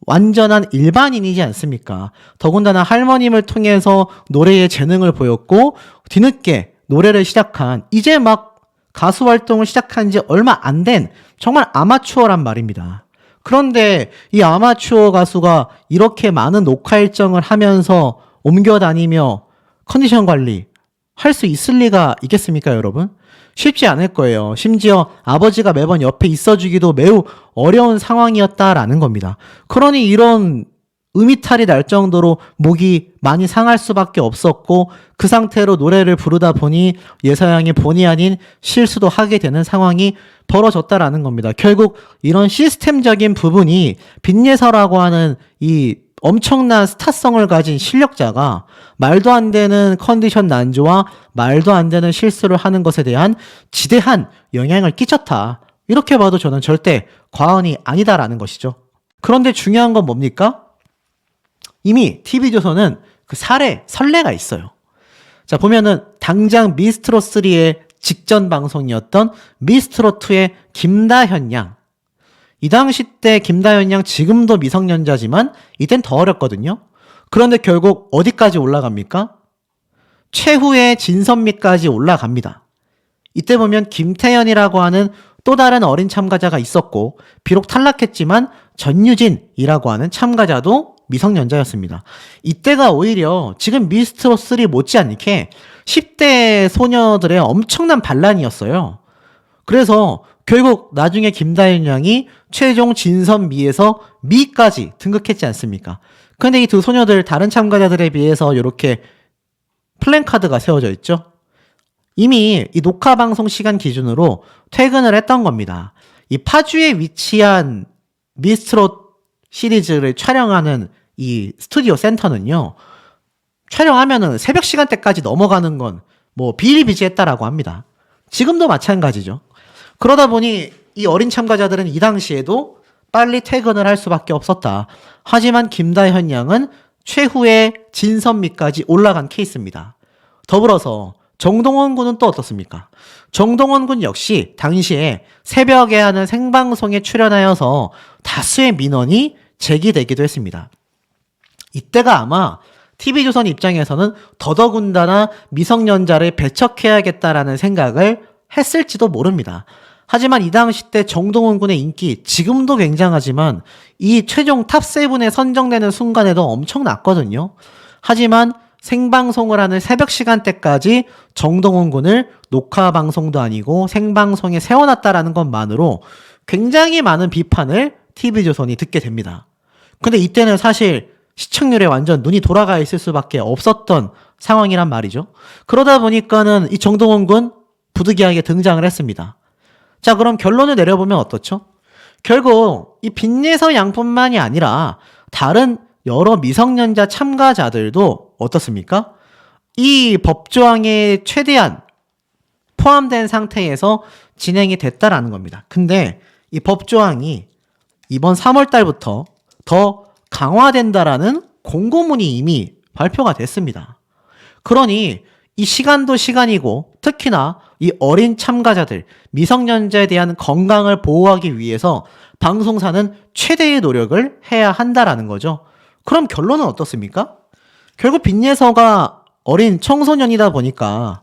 완전한 일반인이지 않습니까? 더군다나 할머님을 통해서 노래의 재능을 보였고 뒤늦게 노래를 시작한, 이제 막 가수 활동을 시작한 지 얼마 안 된 정말 아마추어란 말입니다. 그런데 이 아마추어 가수가 이렇게 많은 녹화 일정을 하면서 옮겨 다니며 컨디션 관리 할 수 있을 리가 있겠습니까, 여러분? 쉽지 않을 거예요. 심지어 아버지가 매번 옆에 있어주기도 매우 어려운 상황이었다라는 겁니다. 그러니 이런 음이탈이 날 정도로 목이 많이 상할 수밖에 없었고 그 상태로 노래를 부르다 보니 예서양이 본의 아닌 실수도 하게 되는 상황이 벌어졌다라는 겁니다. 결국 이런 시스템적인 부분이 빈예서라고 하는 이 엄청난 스타성을 가진 실력자가 말도 안 되는 컨디션 난조와 말도 안 되는 실수를 하는 것에 대한 지대한 영향을 끼쳤다. 이렇게 봐도 저는 절대 과언이 아니다라는 것이죠. 그런데 중요한 건 뭡니까? 이미 TV조선은 그 선례가 있어요. 자, 보면은 당장 미스트롯3의 직전 방송이었던 미스트롯2의 김다현 양. 이 당시 때 김다현 양 지금도 미성년자지만 이땐 더 어렸거든요. 그런데 결국 어디까지 올라갑니까? 최후의 진선미까지 올라갑니다. 이때 보면 김태현이라고 하는 또 다른 어린 참가자가 있었고 비록 탈락했지만 전유진이라고 하는 참가자도 미성년자였습니다. 이때가 오히려 지금 미스트롯3 못지않게 10대 소녀들의 엄청난 반란이었어요. 그래서 결국 나중에 김다현 양이 최종 진선미에서 미까지 등극했지 않습니까? 근데 이 두 소녀들 다른 참가자들에 비해서 이렇게 플랜카드가 세워져 있죠. 이미 이 녹화 방송 시간 기준으로 퇴근을 했던 겁니다. 이 파주에 위치한 미스트롯 시리즈를 촬영하는 이 스튜디오 센터는요, 촬영하면은 새벽 시간대까지 넘어가는 건 뭐 비일비재했다라고 합니다. 지금도 마찬가지죠. 그러다 보니 이 어린 참가자들은 이 당시에도 빨리 퇴근을 할 수밖에 없었다. 하지만 김다현 양은 최후의 진선미까지 올라간 케이스입니다. 더불어서 정동원 군은 또 어떻습니까? 정동원 군 역시 당시에 새벽에 하는 생방송에 출연하여서 다수의 민원이 제기되기도 했습니다. 이때가 아마 TV조선 입장에서는 더더군다나 미성년자를 배척해야겠다라는 생각을 했을지도 모릅니다. 하지만 이 당시 때 정동원 군의 인기 지금도 굉장하지만 이 최종 탑7에 선정되는 순간에도 엄청났거든요. 하지만 생방송을 하는 새벽 시간대까지 정동원 군을 녹화 방송도 아니고 생방송에 세워놨다라는 것만으로 굉장히 많은 비판을 TV조선이 듣게 됩니다. 근데 이때는 사실 시청률에 완전 눈이 돌아가 있을 수밖에 없었던 상황이란 말이죠. 그러다 보니까는 이 정동원 군 부득이하게 등장을 했습니다. 자, 그럼 결론을 내려보면 어떻죠? 결국 이 빈예서 양뿐만이 아니라 다른 여러 미성년자 참가자들도 어떻습니까? 이 법조항에 최대한 포함된 상태에서 진행이 됐다라는 겁니다. 근데 이 법조항이 이번 3월 달부터 더 강화된다라는 공고문이 이미 발표가 됐습니다. 그러니 이 시간도 시간이고 특히나 이 어린 참가자들, 미성년자에 대한 건강을 보호하기 위해서 방송사는 최대의 노력을 해야 한다라는 거죠. 그럼 결론은 어떻습니까? 결국 빈예서가 어린 청소년이다 보니까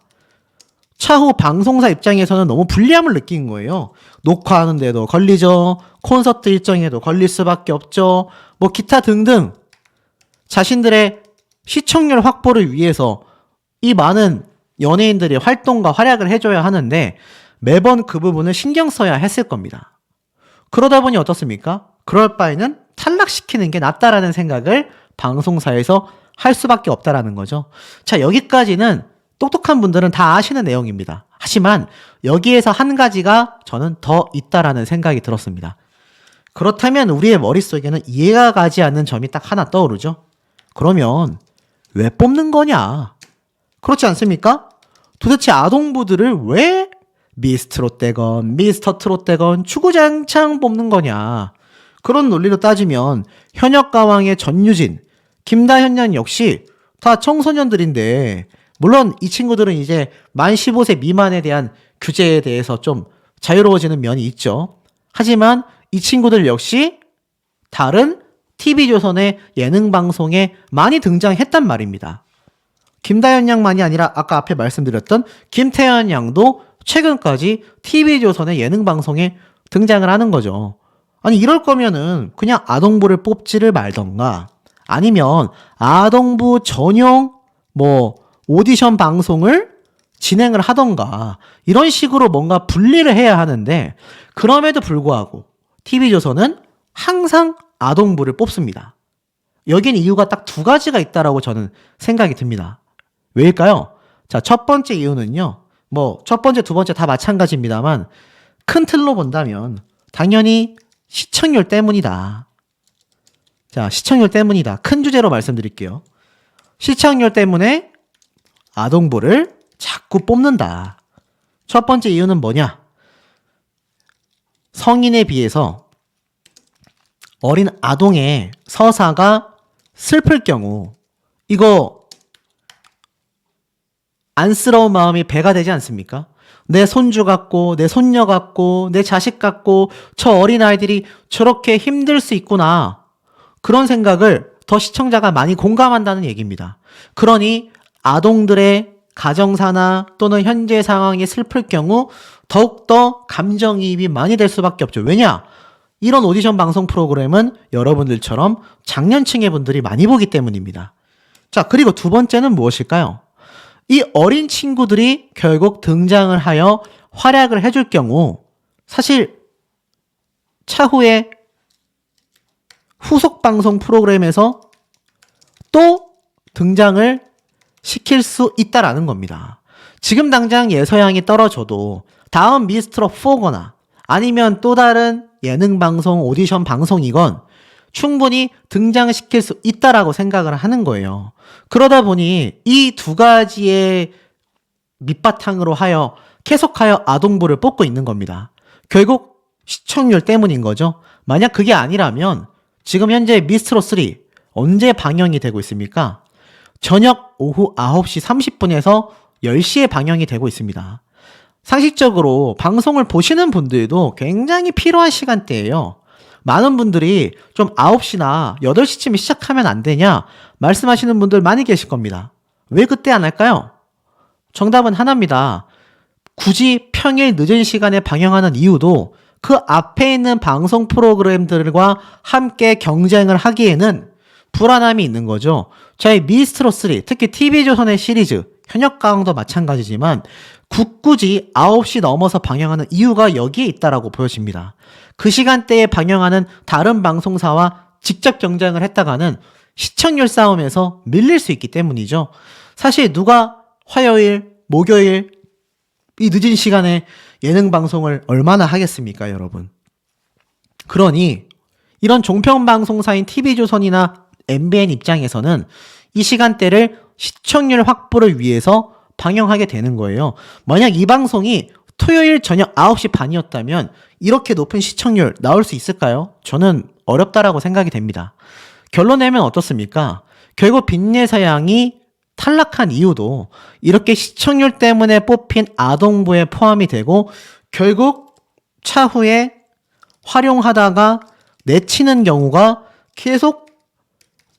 차후 방송사 입장에서는 너무 불리함을 느낀 거예요. 녹화하는 데도 걸리죠. 콘서트 일정에도 걸릴 수밖에 없죠. 뭐 기타 등등 자신들의 시청률 확보를 위해서 이 많은 연예인들이 활동과 활약을 해줘야 하는데 매번 그 부분을 신경 써야 했을 겁니다. 그러다 보니 어떻습니까? 그럴 바에는 탈락시키는 게 낫다라는 생각을 방송사에서 할 수밖에 없다라는 거죠. 자, 여기까지는 똑똑한 분들은 다 아시는 내용입니다. 하지만 여기에서 한 가지가 저는 더 있다라는 생각이 들었습니다. 그렇다면 우리의 머릿속에는 이해가 가지 않는 점이 딱 하나 떠오르죠. 그러면 왜 뽑는 거냐? 그렇지 않습니까? 도대체 아동부들을 왜 미스트롯 되건 미스터 트롯 되건 주구장창 뽑는 거냐? 그런 논리로 따지면 현역가왕의 전유진, 김다현 양 역시 다 청소년들인데 물론 이 친구들은 이제 만 15세 미만에 대한 규제에 대해서 좀 자유로워지는 면이 있죠. 하지만 이 친구들 역시 다른 TV조선의 예능방송에 많이 등장했단 말입니다. 김다현 양만이 아니라 아까 앞에 말씀드렸던 김태현 양도 최근까지 TV조선의 예능방송에 등장을 하는 거죠. 아니 이럴 거면은 그냥 아동부를 뽑지를 말던가 아니면 아동부 전용 뭐 오디션 방송을 진행을 하던가 이런 식으로 뭔가 분리를 해야 하는데 그럼에도 불구하고 TV조선은 항상 아동부를 뽑습니다. 여기는 이유가 딱 두 가지가 있다라고 저는 생각이 듭니다. 왜일까요? 자, 첫 번째 이유는요. 뭐 첫 번째, 두 번째 다 마찬가지입니다만 큰 틀로 본다면 당연히 시청률 때문이다. 자, 시청률 때문이다. 큰 주제로 말씀드릴게요. 시청률 때문에 아동부를 자꾸 뽑는다. 첫 번째 이유는 뭐냐? 성인에 비해서 어린 아동의 서사가 슬플 경우 이거 안쓰러운 마음이 배가 되지 않습니까? 내 손주 같고 내 손녀 같고 내 자식 같고 저 어린아이들이 저렇게 힘들 수 있구나. 그런 생각을 더 시청자가 많이 공감한다는 얘기입니다. 그러니 아동들의 가정사나 또는 현재 상황이 슬플 경우 더욱더 감정이입이 많이 될 수밖에 없죠. 왜냐? 이런 오디션 방송 프로그램은 여러분들처럼 장년층의 분들이 많이 보기 때문입니다. 자, 그리고 두 번째는 무엇일까요? 이 어린 친구들이 결국 등장을 하여 활약을 해줄 경우 사실 차후에 후속 방송 프로그램에서 또 등장을 시킬 수 있다라는 겁니다. 지금 당장 예서양이 떨어져도 다음 미스트롯 4거나 아니면 또 다른 예능 방송, 오디션 방송이건 충분히 등장시킬 수 있다라고 생각을 하는 거예요. 그러다 보니 이 두 가지의 밑바탕으로 하여 계속하여 아동부를 뽑고 있는 겁니다. 결국 시청률 때문인 거죠. 만약 그게 아니라면 지금 현재 미스트롯 3 언제 방영이 되고 있습니까? 저녁 오후 9시 30분에서 10시에 방영이 되고 있습니다. 상식적으로 방송을 보시는 분들도 굉장히 필요한 시간대예요. 많은 분들이 좀 9시나 8시쯤에 시작하면 안 되냐 말씀하시는 분들 많이 계실 겁니다. 왜 그때 안 할까요? 정답은 하나입니다. 굳이 평일 늦은 시간에 방영하는 이유도 그 앞에 있는 방송 프로그램들과 함께 경쟁을 하기에는 불안함이 있는 거죠. 저희 미스트롯 3, 특히 TV조선의 시리즈, 현역가왕도 마찬가지지만 굳이 9시 넘어서 방영하는 이유가 여기에 있다라고 보여집니다. 그 시간대에 방영하는 다른 방송사와 직접 경쟁을 했다가는 시청률 싸움에서 밀릴 수 있기 때문이죠. 사실 누가 화요일, 목요일 이 늦은 시간에 예능 방송을 얼마나 하겠습니까, 여러분? 그러니 이런 종편방송사인 TV조선이나 MBN 입장에서는 이 시간대를 시청률 확보를 위해서 방영하게 되는 거예요. 만약 이 방송이 토요일 저녁 9시 반이었다면 이렇게 높은 시청률 나올 수 있을까요? 저는 어렵다라고 생각이 됩니다. 결론 내면 어떻습니까? 결국 빈예서양이 탈락한 이유도 이렇게 시청률 때문에 뽑힌 아동부에 포함이 되고 결국 차후에 활용하다가 내치는 경우가 계속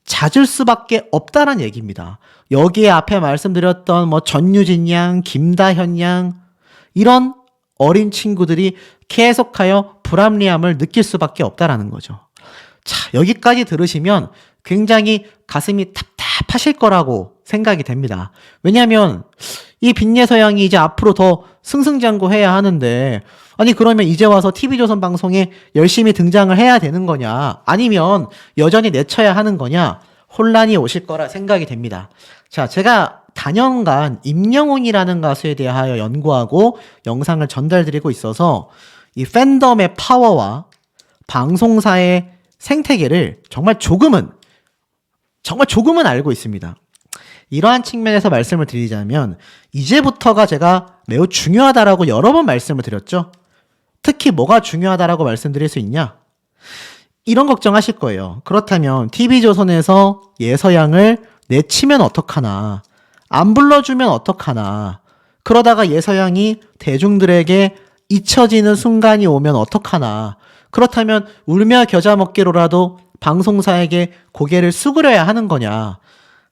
잦을 수밖에 없다는 얘기입니다. 여기에 앞에 말씀드렸던 전유진 양, 김다현 양 이런 어린 친구들이 계속하여 불합리함을 느낄 수밖에 없다라는 거죠. 자, 여기까지 들으시면 굉장히 가슴이 답답하실 거라고 생각이 됩니다. 왜냐하면 이 빈예서양이 이제 앞으로 더 승승장구해야 하는데 아니 그러면 이제 와서 TV조선 방송에 열심히 등장을 해야 되는 거냐 아니면 여전히 내쳐야 하는 거냐 혼란이 오실 거라 생각이 됩니다. 자, 제가 단연간 임영웅이라는 가수에 대하여 연구하고 영상을 전달드리고 있어서 이 팬덤의 파워와 방송사의 생태계를 정말 조금은 알고 있습니다. 이러한 측면에서 말씀을 드리자면 이제부터가 제가 매우 중요하다라고 여러 번 말씀을 드렸죠. 특히 뭐가 중요하다라고 말씀드릴 수 있냐? 이런 걱정하실 거예요. 그렇다면 TV조선에서 예서양을 내치면 어떡하나? 안 불러주면 어떡하나? 그러다가 예서양이 대중들에게 잊혀지는 순간이 오면 어떡하나? 그렇다면 울며 겨자 먹기로라도 방송사에게 고개를 수그려야 하는 거냐?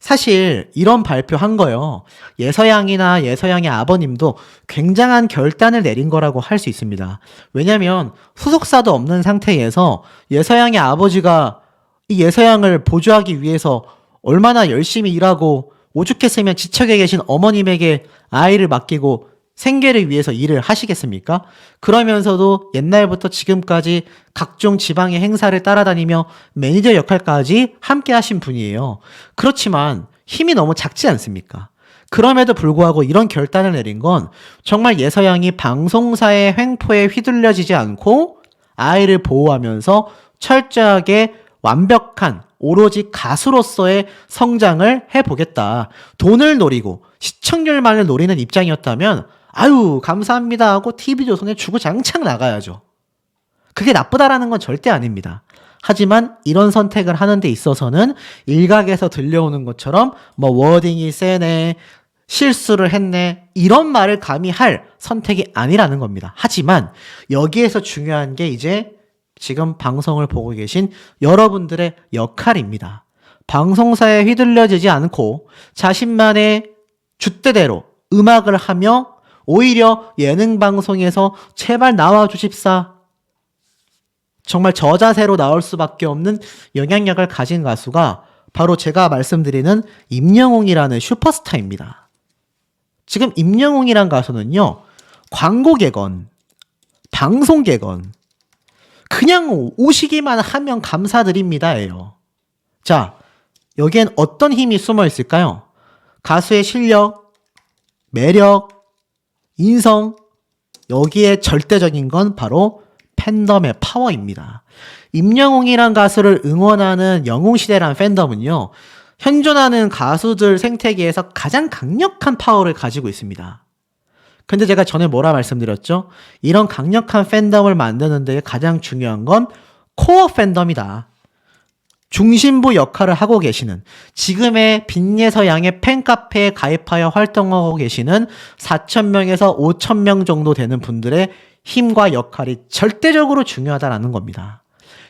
사실 이런 발표한 거요. 예서양이나 예서양의 아버님도 굉장한 결단을 내린 거라고 할 수 있습니다. 왜냐하면 소속사도 없는 상태에서 예서양의 아버지가 이 예서양을 보조하기 위해서 얼마나 열심히 일하고 오죽했으면 지척에 계신 어머님에게 아이를 맡기고 생계를 위해서 일을 하시겠습니까? 그러면서도 옛날부터 지금까지 각종 지방의 행사를 따라다니며 매니저 역할까지 함께 하신 분이에요. 그렇지만 힘이 너무 작지 않습니까? 그럼에도 불구하고 이런 결단을 내린 건 정말 예서양이 방송사의 횡포에 휘둘려지지 않고 아이를 보호하면서 철저하게 완벽한 오로지 가수로서의 성장을 해보겠다. 돈을 노리고 시청률만을 노리는 입장이었다면 아유 감사합니다 하고 TV조선에 주구장창 나가야죠. 그게 나쁘다라는 건 절대 아닙니다. 하지만 이런 선택을 하는 데 있어서는 일각에서 들려오는 것처럼 워딩이 세네, 실수를 했네 이런 말을 감히 할 선택이 아니라는 겁니다. 하지만 여기에서 중요한 게 이제 지금 방송을 보고 계신 여러분들의 역할입니다. 방송사에 휘둘려지지 않고 자신만의 줏대대로 음악을 하며 오히려 예능 방송에서 제발 나와 주십사. 정말 저자세로 나올 수밖에 없는 영향력을 가진 가수가 바로 제가 말씀드리는 임영웅이라는 슈퍼스타입니다. 지금 임영웅이란 가수는요. 광고개건, 방송개건 그냥 오시기만 하면 감사드립니다예요. 자, 여기엔 어떤 힘이 숨어 있을까요? 가수의 실력, 매력, 인성, 여기에 절대적인 건 바로 팬덤의 파워입니다. 임영웅이란 가수를 응원하는 영웅시대란 팬덤은요, 현존하는 가수들 생태계에서 가장 강력한 파워를 가지고 있습니다. 근데 제가 전에 뭐라 말씀드렸죠? 이런 강력한 팬덤을 만드는 데 가장 중요한 건 코어 팬덤이다. 중심부 역할을 하고 계시는 지금의 빈예서양의 팬카페에 가입하여 활동하고 계시는 4,000명에서 5,000명 정도 되는 분들의 힘과 역할이 절대적으로 중요하다는 겁니다.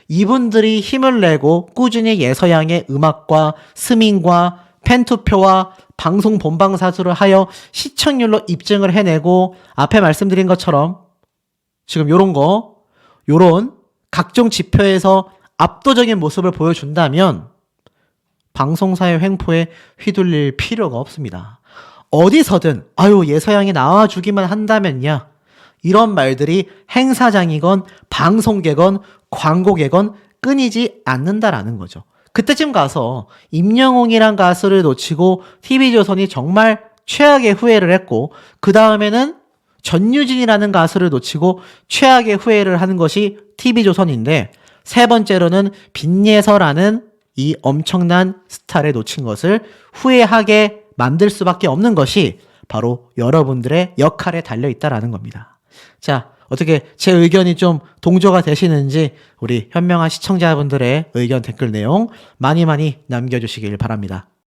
이분들이 힘을 내고 꾸준히 예서양의 음악과 스밍과 팬투표와 방송 본방사수를 하여 시청률로 입증을 해내고 앞에 말씀드린 것처럼 지금 요런 각종 지표에서 압도적인 모습을 보여준다면 방송사의 횡포에 휘둘릴 필요가 없습니다. 어디서든 아유 예서양이 나와주기만 한다면야 이런 말들이 행사장이건 방송계건 광고계건 끊이지 않는다라는 거죠. 그때쯤 가서 임영웅이란 가수를 놓치고 TV조선이 정말 최악의 후회를 했고 그 다음에는 전유진이라는 가수를 놓치고 최악의 후회를 하는 것이 TV조선인데, 세 번째로는 빈예서라는 이 엄청난 스타를 놓친 것을 후회하게 만들 수밖에 없는 것이 바로 여러분들의 역할에 달려있다라는 겁니다. 자, 어떻게 제 의견이 좀 동조가 되시는지 우리 현명한 시청자분들의 의견 댓글 내용 많이 남겨주시길 바랍니다.